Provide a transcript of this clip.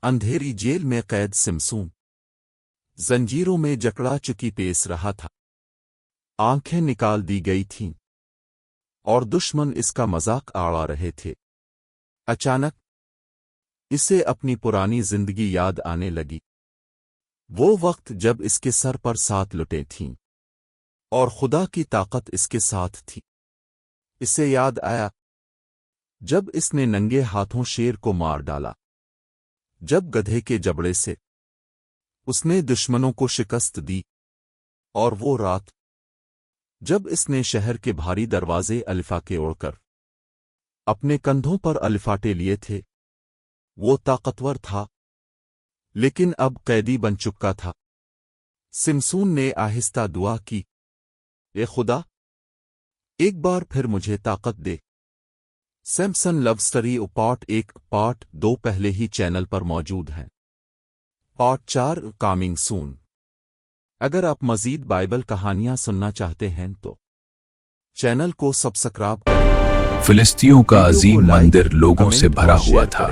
اندھیری جیل میں قید سمسون زنجیروں میں جکڑا چکی پیس رہا تھا، آنکھیں نکال دی گئی تھیں اور دشمن اس کا مذاق اڑا رہے تھے۔ اچانک اسے اپنی پرانی زندگی یاد آنے لگی، وہ وقت جب اس کے سر پر 7 لٹیں تھیں اور خدا کی طاقت اس کے ساتھ تھی۔ اسے یاد آیا جب اس نے ننگے ہاتھوں شیر کو مار ڈالا، جب گدھے کے جبڑے سے اس نے دشمنوں کو شکست دی، اور وہ رات جب اس نے شہر کے بھاری دروازے الفاقے اڑ کر اپنے کندھوں پر الفاٹے لیے تھے۔ وہ طاقتور تھا لیکن اب قیدی بن چکا تھا۔ سمسون نے آہستہ دعا کی، اے خدا، ایک بار پھر مجھے طاقت دے۔ سمسن لو سٹوری پارٹ 1 پارٹ 2 پہلے ہی چینل پر موجود ہیں۔ پارٹ 4 کامنگ سون۔ اگر آپ مزید بائبل کہانیاں سننا چاہتے ہیں تو چینل کو سبسکرائب کریں۔ فلسطینیوں کا عظیم مندر لوگوں سے بھرا ہوا تھا۔